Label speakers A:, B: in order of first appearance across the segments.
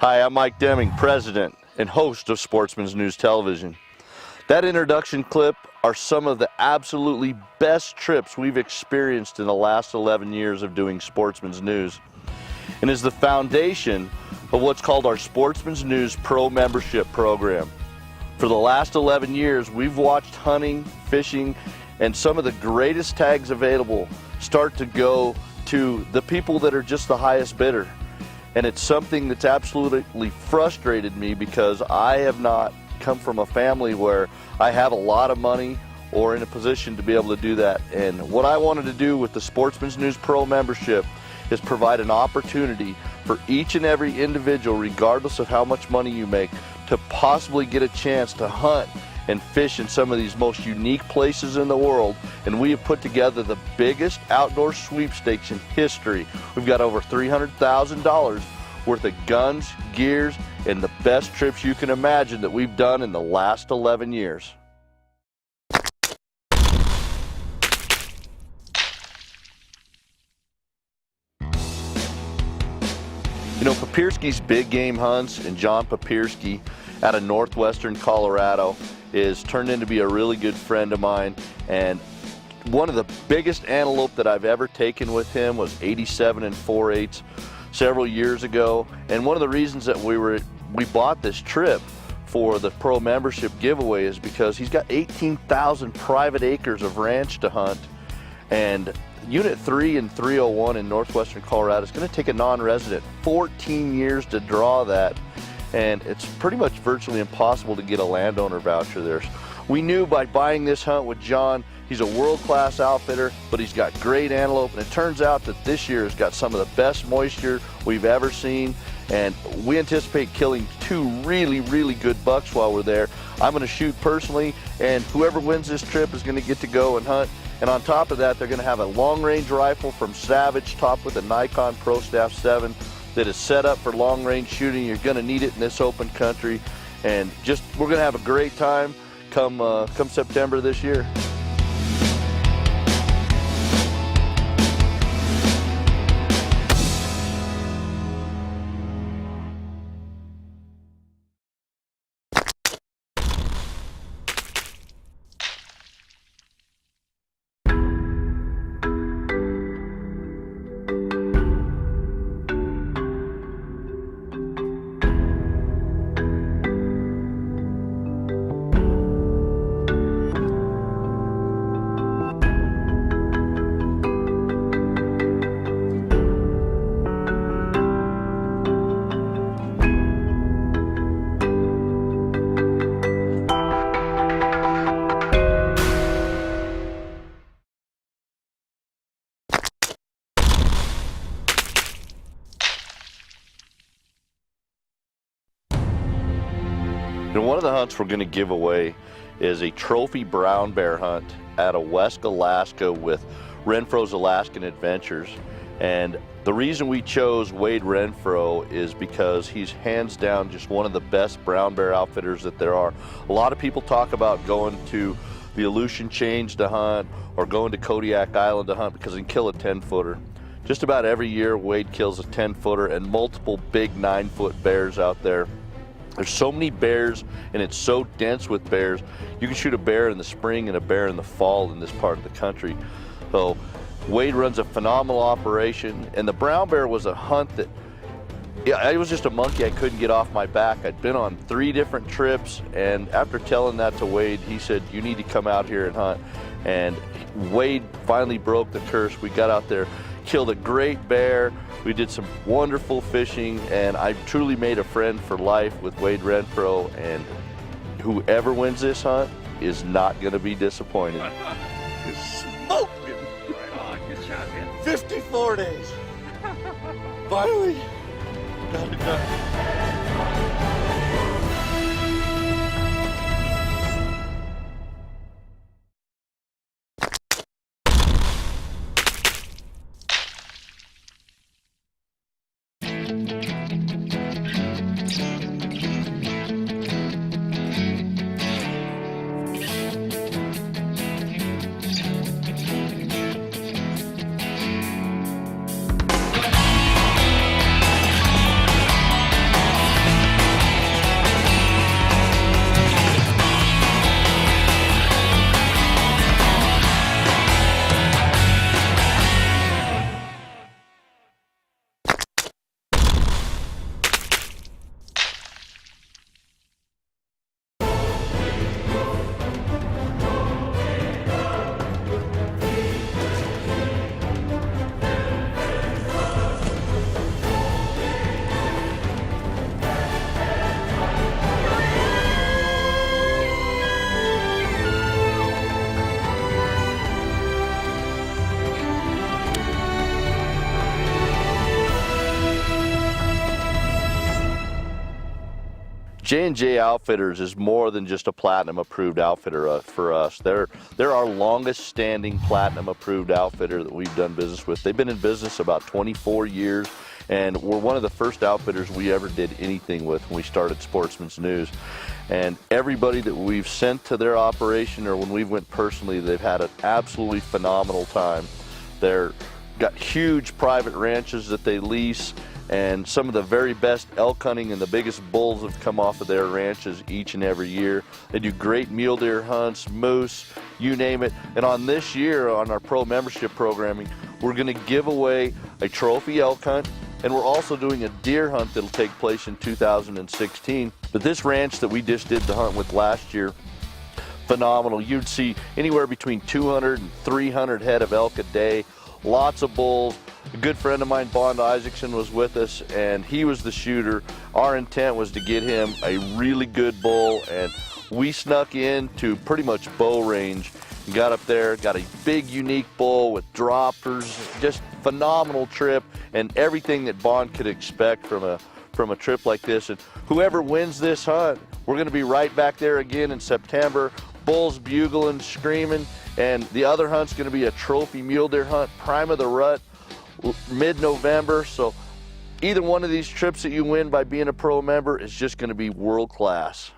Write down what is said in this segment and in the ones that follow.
A: Hi, I'm Mike Deming, President and host of Sportsman's News Television. That introduction clip are some of the absolutely best trips we've experienced in the last 11 years of doing Sportsman's News, and is the foundation of what's called our Sportsman's News Pro Membership Program. For the last 11 years, we've watched hunting, fishing, and some of the greatest tags available start to go to the people that are just the highest bidder. And it's something that's absolutely frustrated me because I have not come from a family where I have a lot of money or in a position to be able to do that. And what I wanted to do with the Sportsman's News Pro membership is provide an opportunity for each and every individual, regardless of how much money you make, to possibly get a chance to hunt and fish in some of these most unique places in the world. And we have put together the biggest outdoor sweepstakes in history. We've got over $300,000 worth of guns, gears, and the best trips you can imagine that we've done in the last 11 years. You know, Papirski's Big Game Hunts and John Papirski out of northwestern Colorado is turned into be a really good friend of mine, and one of the biggest antelope that I've ever taken with him was 87 4/8 several years ago. And one of the reasons that we bought this trip for the pro membership giveaway is because he's got 18,000 private acres of ranch to hunt, and Unit 3 and 301 in northwestern Colorado is going to take a non-resident 14 years to draw that, and it's pretty much virtually impossible to get a landowner voucher there. We knew by buying this hunt with John, he's a world-class outfitter, but he's got great antelope, and it turns out that this year has got some of the best moisture we've ever seen, and we anticipate killing two really, really good bucks while we're there. I'm going to shoot personally, and whoever wins this trip is going to get to go and hunt. And on top of that, they're going to have a long-range rifle from Savage, topped with a Nikon Pro Staff 7 that is set up for long-range shooting. You're going to need it in this open country, and we're going to have a great time come September this year. And one of the hunts we're going to give away is a trophy brown bear hunt out of West Alaska with Renfro's Alaskan Adventures. And the reason we chose Wade Renfro is because he's hands down just one of the best brown bear outfitters that there are. A lot of people talk about going to the Aleutian Change to hunt or going to Kodiak Island to hunt because he can kill a 10-footer. Just about every year Wade kills a 10-footer and multiple big 9-foot bears out there. There's so many bears, and it's so dense with bears. You can shoot a bear in the spring and a bear in the fall in this part of the country. So Wade runs a phenomenal operation, and the brown bear was a hunt that, yeah, it was just a monkey I couldn't get off my back. I'd been on 3 different trips, and after telling that to Wade, he said, you need to come out here and hunt. And Wade finally broke the curse. We got out there, killed a great bear. We did some wonderful fishing, and I truly made a friend for life with Wade Renfro, and whoever wins this hunt is not going to be disappointed.
B: Smoke him! Right on, good job, man. 54 days. Finally got it done.
A: J&J Outfitters is more than just a platinum approved outfitter for us. They're our longest standing platinum approved outfitter that we've done business with. They've been in business about 24 years, and we're one of the first outfitters we ever did anything with when we started Sportsman's News. And everybody that we've sent to their operation or when we went personally, they've had an absolutely phenomenal time. They're got huge private ranches that they lease, and some of the very best elk hunting and the biggest bulls have come off of their ranches each and every year. They do great mule deer hunts, moose, you name it. And on this year, on our pro membership programming, we're gonna give away a trophy elk hunt, and we're also doing a deer hunt that'll take place in 2016. But this ranch that we just did the hunt with last year, phenomenal. You'd see anywhere between 200 and 300 head of elk a day, lots of bulls. A good friend of mine, Bond Isaacson, was with us, and he was the shooter. Our intent was to get him a really good bull, and we snuck into pretty much bow range and got up there, got a big, unique bull with droppers, just phenomenal trip, and everything that Bond could expect from a trip like this. And whoever wins this hunt, we're going to be right back there again in September. Bulls bugling, screaming, and the other hunt's going to be a trophy mule deer hunt, prime of the rut, mid-November. So either one of these trips that you win by being a pro member is just going to be world class.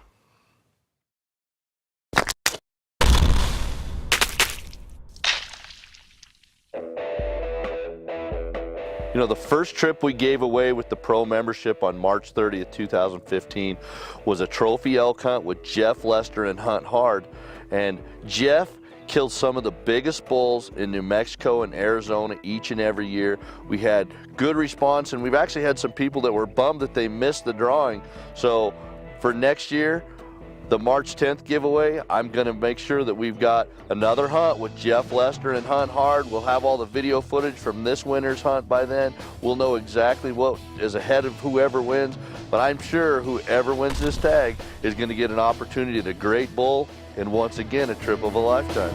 A: You know, the first trip we gave away with the pro membership on March 30th, 2015 was a trophy elk hunt with Jeff Lester and Hunt Hard. And Jeff killed some of the biggest bulls in New Mexico and Arizona each and every year. We had good response, and we've actually had some people that were bummed that they missed the drawing. So for next year, the March 10th giveaway, I'm gonna make sure that we've got another hunt with Jeff Lester and Hunt Hard. We'll have all the video footage from this winter's hunt by then. We'll know exactly what is ahead of whoever wins, but I'm sure whoever wins this tag is gonna get an opportunity at a great bull and once again a trip of a lifetime.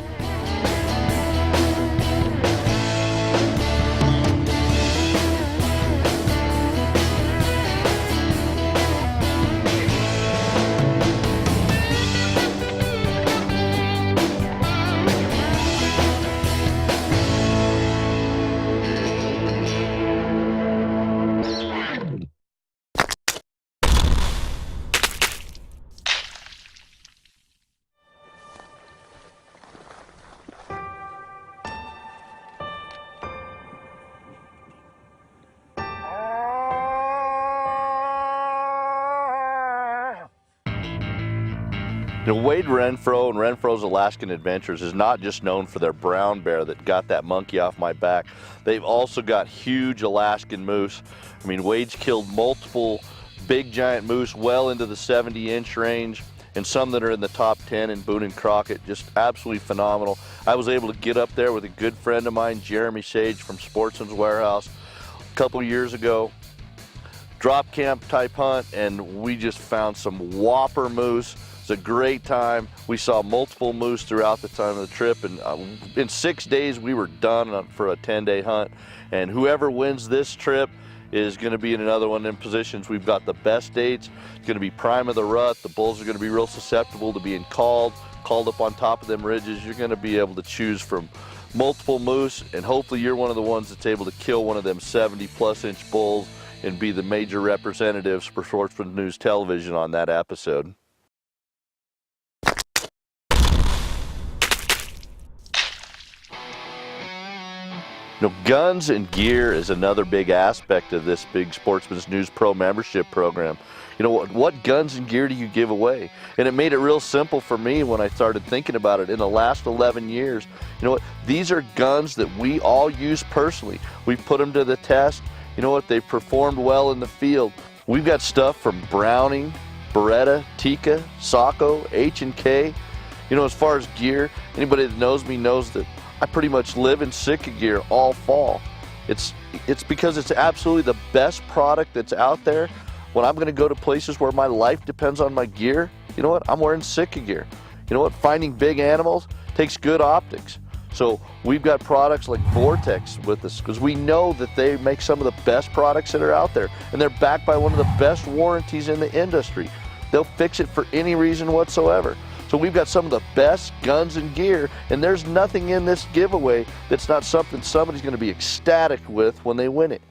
A: You know, Wade Renfro and Renfro's Alaskan Adventures is not just known for their brown bear that got that monkey off my back. They've also got huge Alaskan moose. I mean, Wade's killed multiple big giant moose well into the 70-inch range, and some that are in the top 10 in Boone and Crockett. Just absolutely phenomenal. I was able to get up there with a good friend of mine, Jeremy Sage from Sportsman's Warehouse, a couple years ago. Drop camp type hunt, and we just found some whopper moose. It's a great time. We saw multiple moose throughout the time of the trip, and in 6 days we were done for a 10-day hunt. And whoever wins this trip is going to be in another one of them positions. We've got the best dates. It's going to be prime of the rut. The bulls are going to be real susceptible to being called up on top of them ridges. You're going to be able to choose from multiple moose, and hopefully you're one of the ones that's able to kill one of them 70+ inch bulls and be the major representatives for Sportsman News Television on that episode. You know, guns and gear is another big aspect of this big Sportsman's News Pro membership program. You know, what guns and gear do you give away? And it made it real simple for me when I started thinking about it. In the last 11 years, you know what? These are guns that we all use personally. We've put them to the test. You know what? They've performed well in the field. We've got stuff from Browning, Beretta, Tikka, Sako, H&K. You know, as far as gear, anybody that knows me knows that I pretty much live in Sitka gear all fall. It's because it's absolutely the best product that's out there. When I'm going to go to places where my life depends on my gear, you know what? I'm wearing Sitka gear. You know what? Finding big animals takes good optics. So we've got products like Vortex with us because we know that they make some of the best products that are out there, and they're backed by one of the best warranties in the industry. They'll fix it for any reason whatsoever. So we've got some of the best guns and gear, and there's nothing in this giveaway that's not something somebody's going to be ecstatic with when they win it.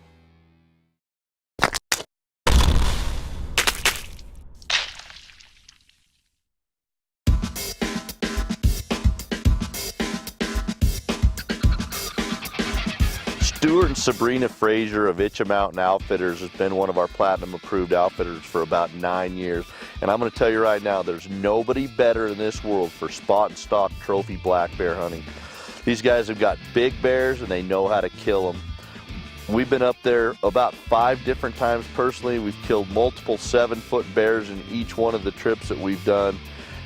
A: Stuart and Sabrina Frazier of Itcha Mountain Outfitters has been one of our platinum approved outfitters for about 9 years. And I'm going to tell you right now, there's nobody better in this world for spot and stalk trophy black bear hunting. These guys have got big bears and they know how to kill them. We've been up there about 5 different times personally. We've killed multiple 7-foot bears in each one of the trips that we've done.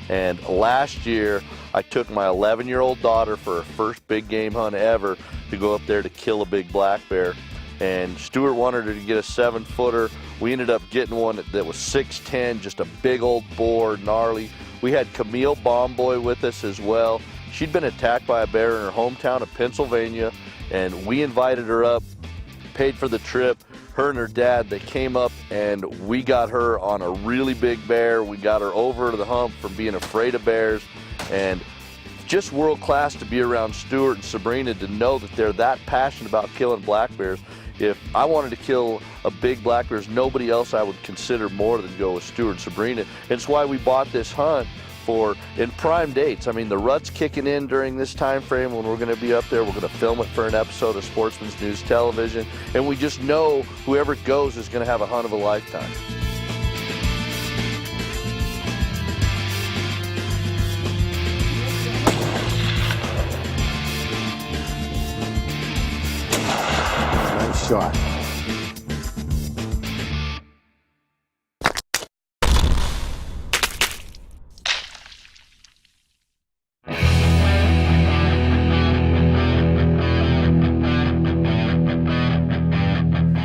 A: And last year, I took my 11-year-old daughter for her first big game hunt ever to go up there to kill a big black bear. And Stuart wanted her to get a 7-footer. We ended up getting one that was 6'10", just a big old boar, gnarly. We had Camille Bomboy with us as well. She'd been attacked by a bear in her hometown of Pennsylvania, and we invited her up, paid for the trip. Her and her dad, they came up and we got her on a really big bear. We got her over the hump from being afraid of bears, and just world class to be around Stuart and Sabrina, to know that they're that passionate about killing black bears. If I wanted to kill a big black bear, there's nobody else I would consider more than go with Stuart and Sabrina. And it's why we bought this hunt in prime dates. I mean, the rut's kicking in during this time frame when we're going to be up there. We're going to film it for an episode of Sportsman's News Television, and we just know whoever goes is going to have a hunt of a lifetime.
C: Nice shot.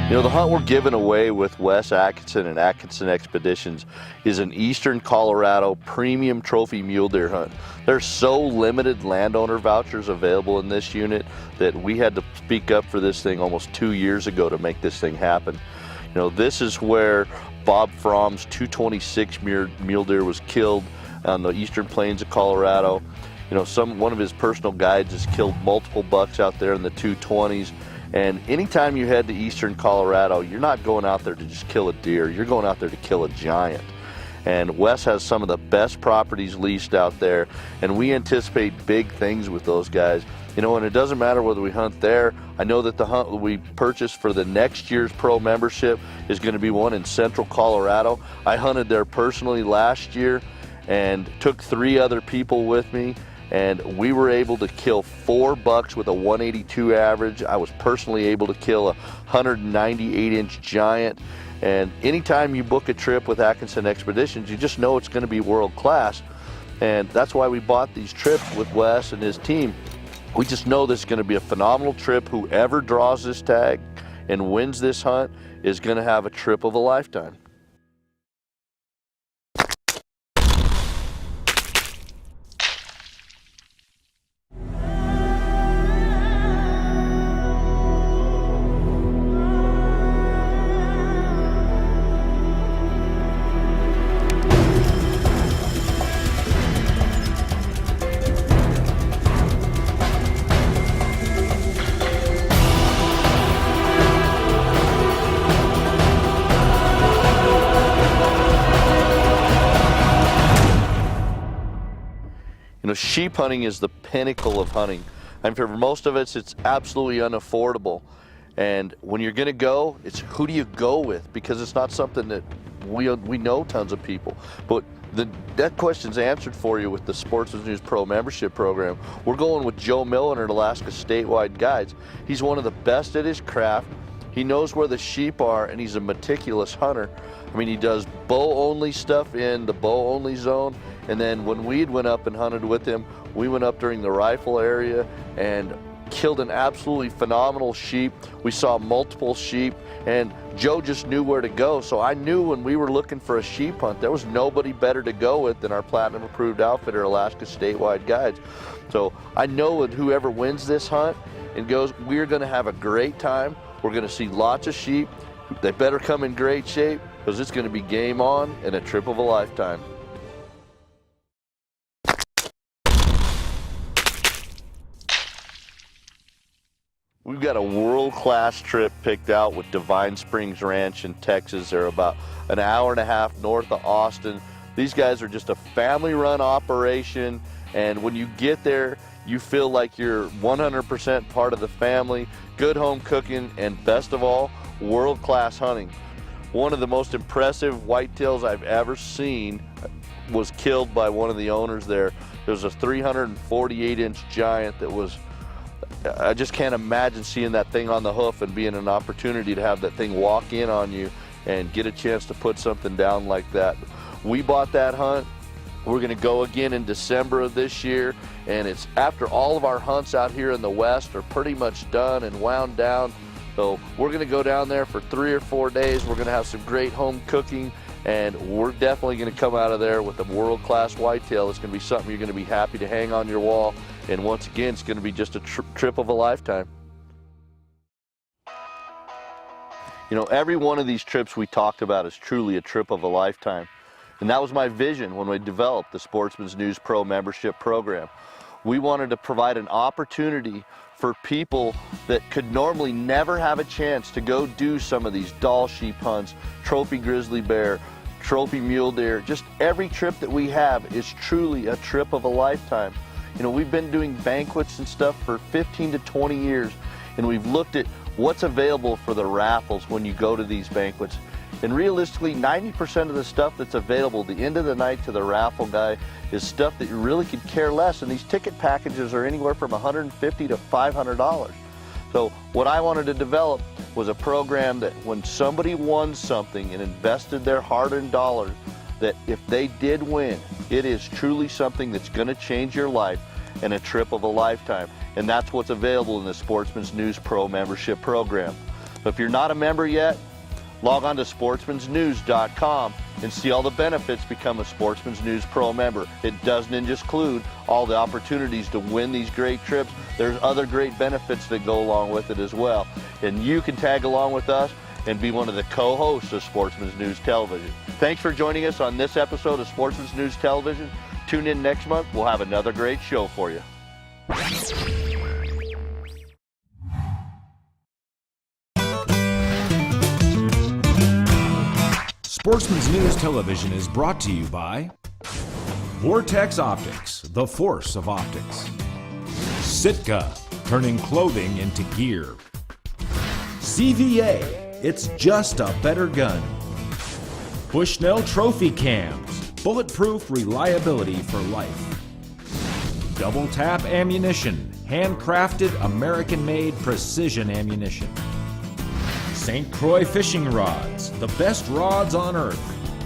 A: You know, the hunt we're giving away with Wes Atkinson and Atkinson Expeditions is an Eastern Colorado premium trophy mule deer hunt. There's so limited landowner vouchers available in this unit that we had to speak up for this thing almost 2 years ago to make this thing happen. You know, this is where Bob Fromm's 226 mule deer was killed on the eastern plains of Colorado. You know, one of his personal guides has killed multiple bucks out there in the 220s. And anytime you head to eastern Colorado, you're not going out there to just kill a deer, you're going out there to kill a giant. And Wes has some of the best properties leased out there, and we anticipate big things with those guys. You know, and it doesn't matter whether we hunt there. I know that the hunt we purchased for the next year's pro membership is going to be one in central Colorado. I hunted there personally last year and took 3 other people with me, and we were able to kill 4 bucks with a 182 average. I was personally able to kill a 198-inch giant. And anytime you book a trip with Atkinson Expeditions, you just know it's going to be world class. And that's why we bought these trips with Wes and his team. We just know this is going to be a phenomenal trip. Whoever draws this tag and wins this hunt is going to have a trip of a lifetime. You know, sheep hunting is the pinnacle of hunting. I mean, for most of us, it's absolutely unaffordable. And when you're going to go, it's who do you go with? Because it's not something that we know tons of people. But that question's answered for you with the Sportsman's News Pro membership program. We're going with Joe Milliner at Alaska Statewide Guides. He's one of the best at his craft. He knows where the sheep are, and he's a meticulous hunter. I mean, he does bow-only stuff in the bow-only zone, and then when we went up and hunted with him, we went up during the rifle area and killed an absolutely phenomenal sheep. We saw multiple sheep, and Joe just knew where to go. So I knew when we were looking for a sheep hunt, there was nobody better to go with than our platinum approved outfitter, Alaska Statewide Guides. So I know that whoever wins this hunt and goes, we're going to have a great time. We're going to see lots of sheep. They better come in great shape, because it's going to be game on and a trip of a lifetime. We've got a world-class trip picked out with Divine Springs Ranch in Texas. They're about an hour and a half north of Austin. These guys are just a family-run operation, and when you get there, you feel like you're 100% part of the family, good home cooking, and best of all, world-class hunting. One of the most impressive whitetails I've ever seen was killed by one of the owners there. There was a 348-inch giant that was, I just can't imagine seeing that thing on the hoof and being an opportunity to have that thing walk in on you and get a chance to put something down like that. We bought that hunt. We're going to go again in December of this year, and it's after all of our hunts out here in the West are pretty much done and wound down. So we're going to go down there for 3 or 4 days. We're going to have some great home cooking, and we're definitely going to come out of there with a world-class whitetail. It's going to be something you're going to be happy to hang on your wall. And once again, it's going to be just a trip of a lifetime. You know, every one of these trips we talked about is truly a trip of a lifetime. And that was my vision when we developed the Sportsman's News Pro membership program. We wanted to provide an opportunity for people that could normally never have a chance to go do some of these Dall sheep hunts, trophy grizzly bear, trophy mule deer. Just every trip that we have is truly a trip of a lifetime. You know, we've been doing banquets and stuff for 15 to 20 years, and we've looked at what's available for the raffles when you go to these banquets. And realistically, 90% of the stuff that's available at the end of the night to the raffle guy is stuff that you really could care less, and these ticket packages are anywhere from $150 to $500. So what I wanted to develop was a program that when somebody won something and invested their hard-earned dollars, that if they did win, it is truly something that's going to change your life and a trip of a lifetime. And that's what's available in the Sportsman's News Pro membership program. So if you're not a member yet, log on to sportsmansnews.com and see all the benefits become a Sportsman's News Pro member. It doesn't just include all the opportunities to win these great trips. There's other great benefits that go along with it as well. And you can tag along with us and be one of the co-hosts of Sportsman's News Television. Thanks for joining us on this episode of Sportsman's News Television. Tune in next month. We'll have another great show for you.
D: Sportsman's News Television is brought to you by Vortex Optics, the force of optics. Sitka, turning clothing into gear. CVA, it's just a better gun. Bushnell Trophy Cams, bulletproof reliability for life. Double Tap Ammunition, handcrafted American-made precision ammunition. St. Croix Fishing Rods, the best rods on earth.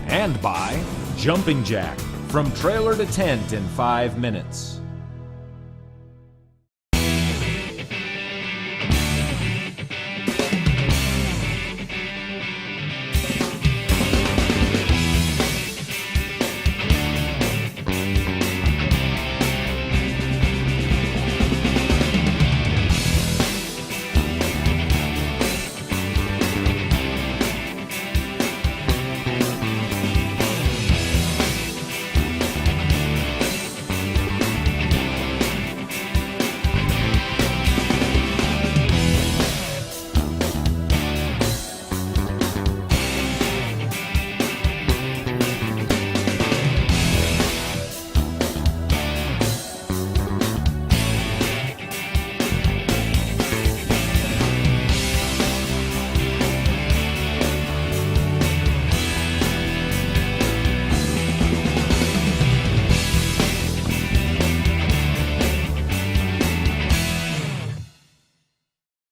D: And by Jumping Jack, from trailer to tent in 5 minutes.